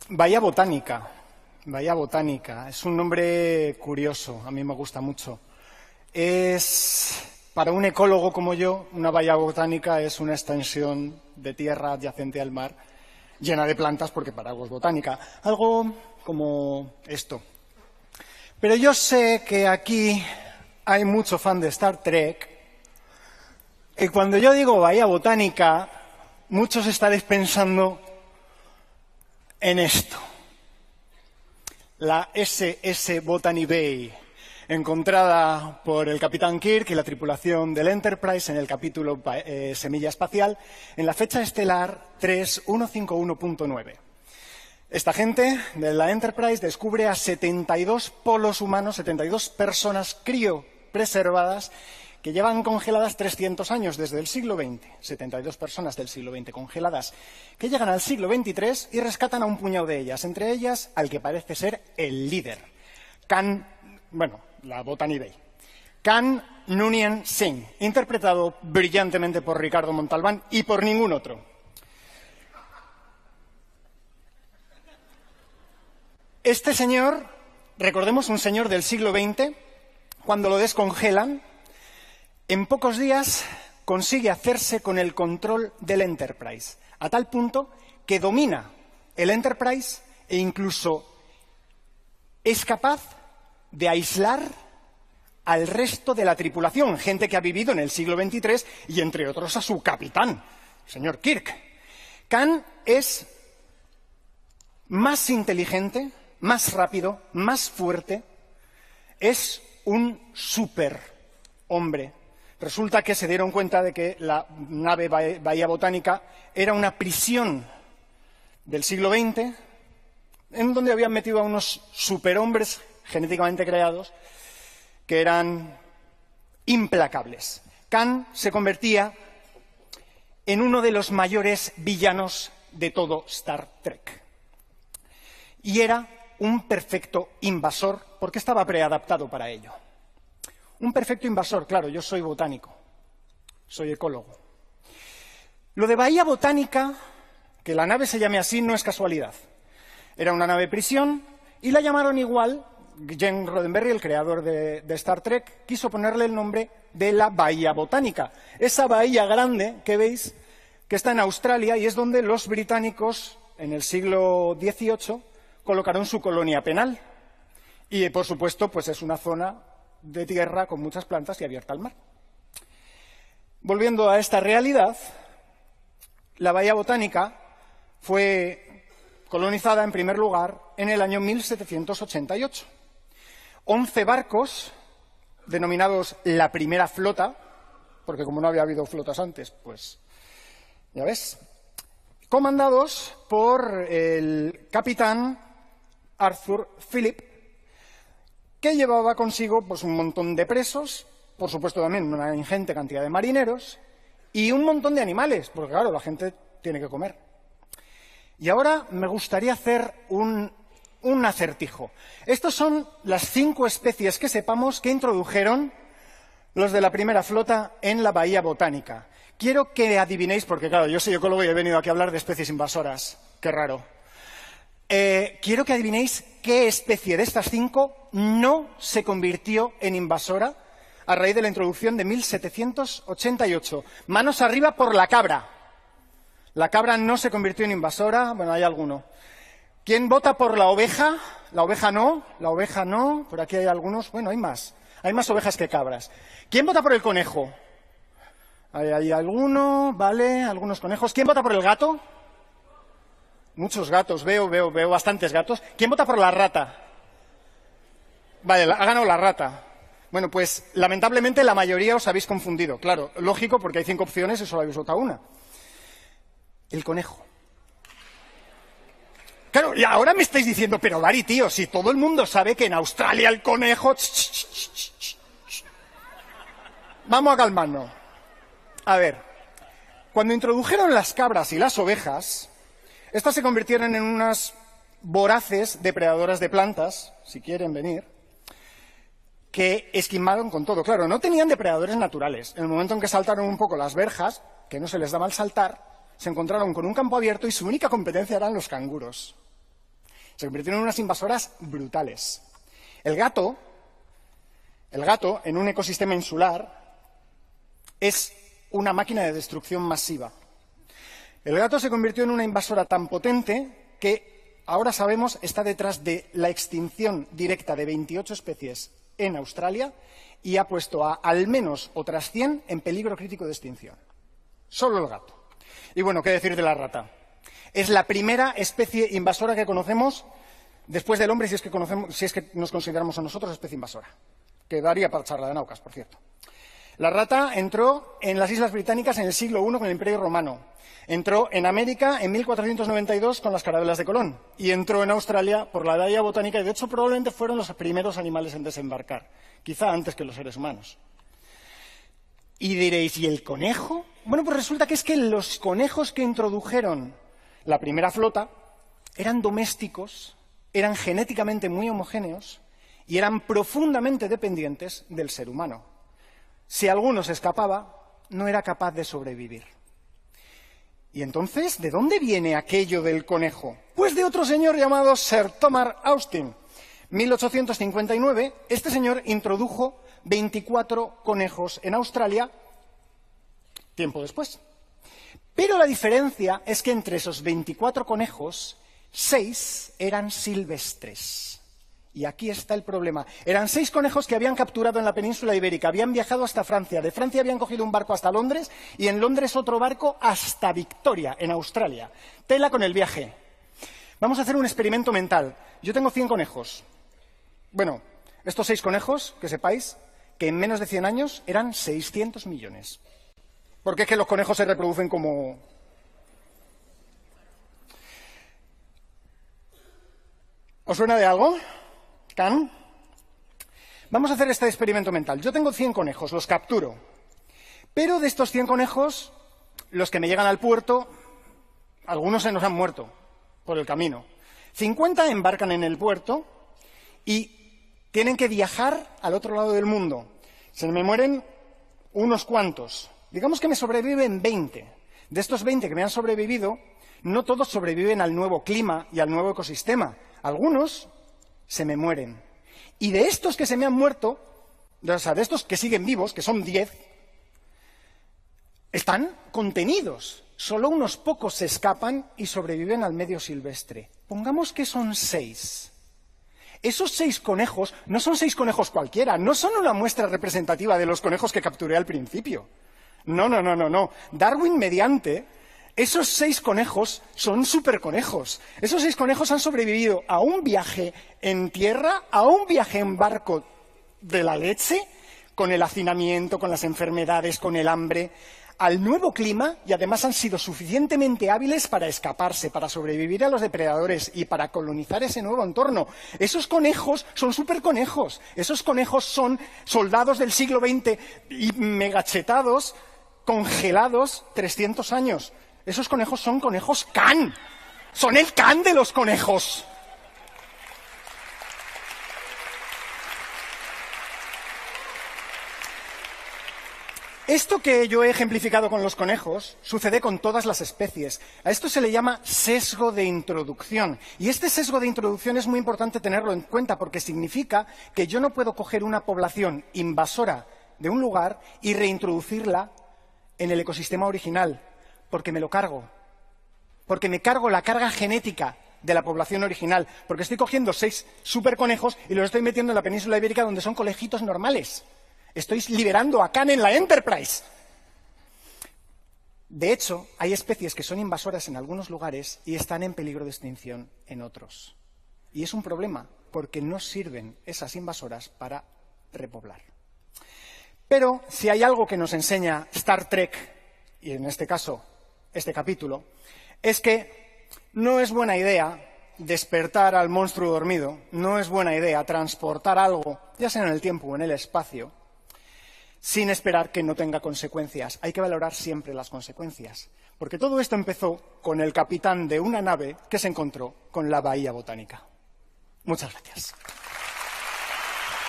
Bahía Botánica. Bahía Botánica. Es un nombre curioso, a mí me gusta mucho. Para un ecólogo como yo, una bahía botánica es una extensión de tierra adyacente al mar, llena de plantas, porque para algo es botánica. Algo como esto. Pero yo sé que aquí hay mucho fan de Star Trek, y cuando yo digo bahía botánica, muchos estaréis pensando en esto. La SS Botany Bay, encontrada por el capitán Kirk y la tripulación del Enterprise en el capítulo Semilla Espacial, en la fecha estelar 3151.9. Esta gente de la Enterprise descubre a 72 polos humanos, 72 personas criopreservadas que llevan congeladas 300 años desde el siglo XX. 72 personas del siglo XX congeladas que llegan al siglo XXIII y rescatan a un puñado de ellas, entre ellas al que parece ser el líder, la Botany Bay. Khan Noonien Singh, interpretado brillantemente por Ricardo Montalbán y por ningún otro. Este señor, recordemos, un señor del siglo XX, cuando lo descongelan, en pocos días consigue hacerse con el control del Enterprise, a tal punto que domina el Enterprise e incluso es capaz de aislar al resto de la tripulación, gente que ha vivido en el siglo XXIII y, entre otros, a su capitán, el señor Kirk. Khan es más inteligente, más rápido, más fuerte, es un superhombre. Resulta que se dieron cuenta de que la nave Bahía Botánica era una prisión del siglo XX, en donde habían metido a unos superhombres genéticamente creados que eran implacables. Khan se convertía en uno de los mayores villanos de todo Star Trek. Y era un perfecto invasor, porque estaba preadaptado para ello. Un perfecto invasor, claro, yo soy botánico, soy ecólogo. Lo de Bahía Botánica, que la nave se llame así, no es casualidad. Era una nave prisión y la llamaron igual. Gene Roddenberry, el creador de Star Trek, quiso ponerle el nombre de la Bahía Botánica. Esa bahía grande que veis, que está en Australia y es donde los británicos, en el siglo XVIII, colocaron su colonia penal. Y, por supuesto, pues es una zona de tierra con muchas plantas y abierta al mar. Volviendo a esta realidad, la Bahía Botánica fue colonizada, en primer lugar, en el año 1788. 11 barcos, denominados la Primera Flota, porque como no había habido flotas antes, pues ya ves, comandados por el capitán Arthur Phillip, que llevaba consigo pues, un montón de presos, por supuesto también una ingente cantidad de marineros y un montón de animales, porque claro, la gente tiene que comer. Y ahora me gustaría hacer un acertijo. Estas son las 5 especies que sepamos que introdujeron los de la Primera Flota en la Bahía Botánica. Quiero que adivinéis, porque claro, yo soy ecólogo y he venido aquí a hablar de especies invasoras. Qué raro. Quiero que adivinéis qué especie de estas 5 no se convirtió en invasora a raíz de la introducción de 1788. Manos arriba por la cabra. La cabra no se convirtió en invasora. Bueno, hay alguno. ¿Quién vota por la oveja? La oveja no. La oveja no. Por aquí hay algunos. Bueno, hay más. Hay más ovejas que cabras. ¿Quién vota por el conejo? Hay alguno, vale, algunos conejos. ¿Quién vota por el gato? Muchos gatos, veo bastantes gatos. ¿Quién vota por la rata? Vale, ha ganado la rata. Bueno, pues lamentablemente la mayoría os habéis confundido. Claro, lógico, porque hay 5 opciones y solo habéis votado una. El conejo. Claro, y ahora me estáis diciendo, pero Bari, tío, si todo el mundo sabe que en Australia el conejo... Vamos a calmarnos. A ver, cuando introdujeron las cabras y las ovejas, estas se convirtieron en unas voraces depredadoras de plantas, si quieren venir, que esquimaron con todo. Claro, no tenían depredadores naturales. En el momento en que saltaron un poco las verjas, que no se les daba el saltar, se encontraron con un campo abierto y su única competencia eran los canguros. Se convirtieron en unas invasoras brutales. El gato, en un ecosistema insular, es una máquina de destrucción masiva. El gato se convirtió en una invasora tan potente que ahora sabemos está detrás de la extinción directa de 28 especies en Australia y ha puesto a al menos otras 100 en peligro crítico de extinción. Solo el gato. Y bueno, ¿qué decir de la rata? Es la primera especie invasora que conocemos después del hombre, si es que nos consideramos a nosotros especie invasora. Que daría para charla de naucas, por cierto. La rata entró en las Islas Británicas en el siglo I con el Imperio Romano. Entró en América en 1492 con las carabelas de Colón. Y entró en Australia por la Bahía Botánica y, de hecho, probablemente fueron los primeros animales en desembarcar. Quizá antes que los seres humanos. Y diréis, ¿y el conejo? Bueno, pues resulta que es que los conejos que introdujeron la primera flota eran domésticos, eran genéticamente muy homogéneos y eran profundamente dependientes del ser humano. Si alguno se escapaba, no era capaz de sobrevivir. ¿Y entonces de dónde viene aquello del conejo? Pues de otro señor llamado Sir Thomas Austin. 1859, este señor introdujo 24 conejos en Australia tiempo después. Pero la diferencia es que entre esos 24 conejos, 6 eran silvestres. Y aquí está el problema. Eran 6 conejos que habían capturado en la península ibérica, habían viajado hasta Francia, de Francia habían cogido un barco hasta Londres y en Londres otro barco hasta Victoria, en Australia. Tela con el viaje. Vamos a hacer un experimento mental. Yo tengo 100 conejos. Bueno, estos 6 conejos, que sepáis, que en menos de 100 años eran 600 millones. Porque es que los conejos se reproducen como... ¿Os suena de algo? ¿Can? Vamos a hacer este experimento mental. Yo tengo 100 conejos, los capturo. Pero de estos 100 conejos, los que me llegan al puerto, algunos se nos han muerto por el camino. 50 embarcan en el puerto y tienen que viajar al otro lado del mundo. Se me mueren unos cuantos. Digamos que me sobreviven 20. De estos 20 que me han sobrevivido, no todos sobreviven al nuevo clima y al nuevo ecosistema. Algunos se me mueren. Y de estos que se me han muerto, o sea, de estos que siguen vivos, que son 10, están contenidos. Solo unos pocos se escapan y sobreviven al medio silvestre. Pongamos que son 6. Esos 6 conejos no son 6 conejos cualquiera, no son una muestra representativa de los conejos que capturé al principio. No. Darwin mediante, esos 6 conejos son superconejos. Esos 6 conejos han sobrevivido a un viaje en tierra, a un viaje en barco de la leche, con el hacinamiento, con las enfermedades, con el hambre, al nuevo clima, y además han sido suficientemente hábiles para escaparse, para sobrevivir a los depredadores y para colonizar ese nuevo entorno. Esos conejos son superconejos. Esos conejos son soldados del siglo XX y megachetados, congelados 300 años. Esos conejos son conejos Can. Son el Can de los conejos. Esto que yo he ejemplificado con los conejos sucede con todas las especies. A esto se le llama sesgo de introducción. Y este sesgo de introducción es muy importante tenerlo en cuenta porque significa que yo no puedo coger una población invasora de un lugar y reintroducirla en el ecosistema original, porque me lo cargo. Porque me cargo la carga genética de la población original. Porque estoy cogiendo 6 superconejos y los estoy metiendo en la península ibérica donde son conejitos normales. Estoy liberando a Can en la Enterprise. De hecho, hay especies que son invasoras en algunos lugares y están en peligro de extinción en otros. Y es un problema, porque no sirven esas invasoras para repoblar. Pero si hay algo que nos enseña Star Trek, y en este caso, este capítulo, es que no es buena idea despertar al monstruo dormido, no es buena idea transportar algo, ya sea en el tiempo o en el espacio, sin esperar que no tenga consecuencias. Hay que valorar siempre las consecuencias. Porque todo esto empezó con el capitán de una nave que se encontró con la Bahía Botánica. Muchas gracias.